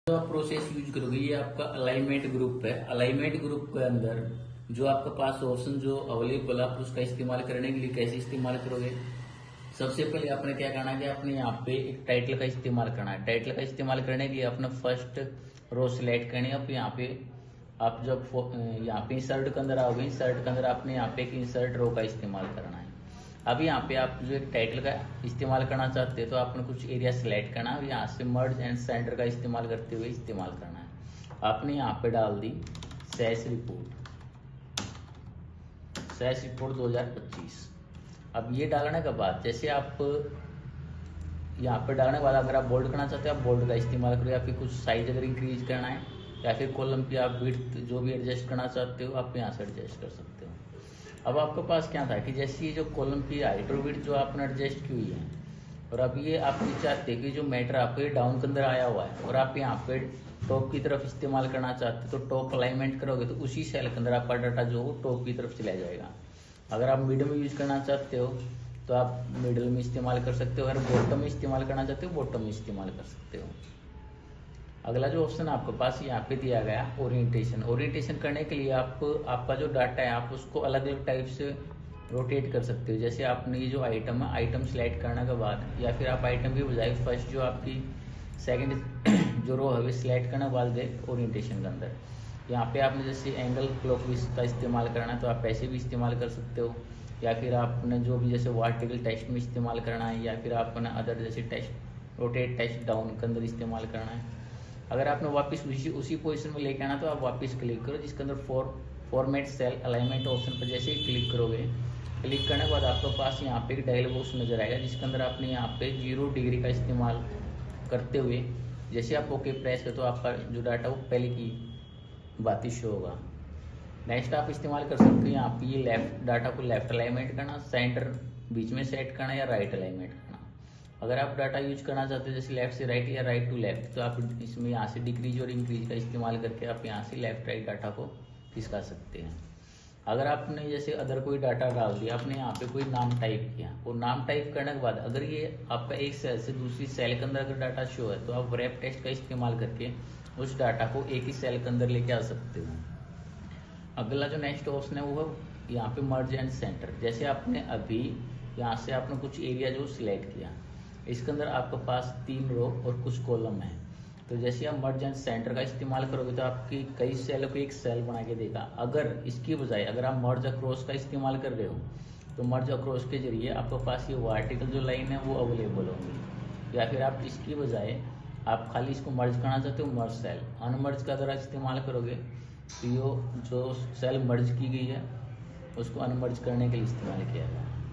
जो आप process use करोगे ये आपका अलाइनमेंट ग्रुप है। अलाइनमेंट ग्रुप के अंदर जो आपके पास ऑप्शन जो अवेलेबल है आप उसका इस्तेमाल करने के लिए कैसे इस्तेमाल करोगे। सबसे पहले आपने क्या करना है कि आपने यहाँ पे एक टाइटल का इस्तेमाल करना है। टाइटल का इस्तेमाल करने के लिए अपना फर्स्ट रो सिलेक्ट करनी है। अब यहाँ पे आप जब यहाँ पे इंसर्ट के अंदर आओगे, इंसर्ट के अंदर आपने यहाँ पे एक इंसर्ट रो का इस्तेमाल करना है। अब यहाँ पे आप जो एक टाइटल का इस्तेमाल करना चाहते हैं तो आपने कुछ एरिया सेलेक्ट करना है और यहाँ से मर्ज एंड सेंटर का इस्तेमाल करते हुए इस्तेमाल करना है। आपने यहाँ पे डाल दी सेस रिपोर्ट 2025। अब ये डालने के बाद जैसे आप यहाँ पे डालने के बाद अगर आप बोल्ड करना चाहते हो आप बोल्ड का इस्तेमाल करो, या फिर कुछ साइज अगर इंक्रीज करना है या फिर कॉलम की आप विड्थ जो भी एडजस्ट करना चाहते हो आप यहाँ से एडजस्ट कर सकते हो। अब आपके पास क्या था कि जैसे ये जो कॉलम की हाइट और विड्थ जो आपने एडजस्ट की हुई है और अब ये आप चाहते हैं कि जो मैटर आपको ये डाउन के अंदर आया हुआ है और आप यहाँ पे टॉप की तरफ इस्तेमाल करना चाहते हो तो टॉप अलाइनमेंट करोगे तो उसी सेल के अंदर आपका डाटा जो हो टॉप की तरफ चला जाएगा। अगर आप मिड में यूज करना चाहते हो तो आप मिडल में इस्तेमाल कर सकते हो, अगर बॉटम में इस्तेमाल करना चाहते हो बॉटम में इस्तेमाल कर सकते हो। अगला जो ऑप्शन आपके पास यहाँ पे दिया गया ओरिएंटेशन। ओरिएंटेशन करने के लिए आपका जो डाटा है आप उसको अलग अलग टाइप से रोटेट कर सकते हो। जैसे आपने ये जो आइटम है आइटम सेलेक्ट करने के बाद या फिर आप आइटम की बजाय फर्स्ट जो आपकी सेकंड जो रो है वो सिलेक्ट करने वाले दे ओरिएंटेशन के अंदर यहाँ पे आपने जैसे एंगल क्लॉकवाइज का इस्तेमाल करना है तो आप ऐसे भी इस्तेमाल कर सकते हो, या फिर आपने जो भी जैसे वर्टिकल टेक्स्ट में इस्तेमाल करना है या फिर आपने अदर जैसे टेक्स्ट रोटेट टेक्स्ट डाउन के अंदर इस्तेमाल करना है। अगर आपने वापस उसी पोजीशन में लेके आना तो आप वापस क्लिक करो जिसके अंदर फॉर्मेट सेल अलाइनमेंट ऑप्शन पर जैसे ही क्लिक करोगे, क्लिक करने के बाद आपके पास यहाँ पे एक डायलॉग बॉक्स नजर आएगा जिसके अंदर आपने यहाँ पे 0 डिग्री का इस्तेमाल करते हुए जैसे आप ओके प्रेस करो तो आपका जो डाटा वो पहले की बात ही शो होगा। नेक्स्ट आप इस्तेमाल कर सकते हो यहाँ पे ये लेफ्ट डाटा को लेफ्ट अलाइनमेंट करना, सेंटर बीच में सेट करना या राइट अलाइनमेंट करना। अगर आप डाटा यूज करना चाहते हो जैसे लेफ्ट से राइट या राइट टू लेफ्ट तो आप इसमें यहाँ से डिक्रीज और इंक्रीज का इस्तेमाल करके आप यहाँ से लेफ्ट राइट डाटा को खिसका सकते हैं। अगर आपने जैसे अदर कोई डाटा डाल दिया, आपने यहाँ पे कोई नाम टाइप किया और नाम टाइप करने के बाद अगर ये आपका एक सेल से दूसरी सेल के अंदर अगर डाटा शो है तो आप रैप टेक्स्ट का इस्तेमाल करके उस डाटा को एक ही सेल के अंदर लेके आ सकते हो। अगला जो नेक्स्ट ऑप्शन है वो यहाँ पे मर्ज एंड सेंटर। जैसे आपने अभी यहाँ से आपने कुछ एरिया जो सिलेक्ट किया, इसके अंदर आपके पास 3 रो और कुछ कॉलम है, तो जैसे आप मर्ज एंड सेंटर का इस्तेमाल करोगे तो आपकी कई सेल को एक सेल बना के देगा। अगर इसकी बजाय अगर आप मर्ज अक्रॉस का इस्तेमाल कर रहे हो तो मर्ज अक्रॉस के जरिए आपके पास ये वर्टिकल जो लाइन है वो अवेलेबल होंगी, या फिर आप इसकी बजाय आप खाली इसको मर्ज करना चाहते हो मर्ज सेल अनमर्ज का अगर इस्तेमाल करोगे तो ये जो सेल मर्ज की गई है उसको अनमर्ज करने के लिए इस्तेमाल किया जाएगा।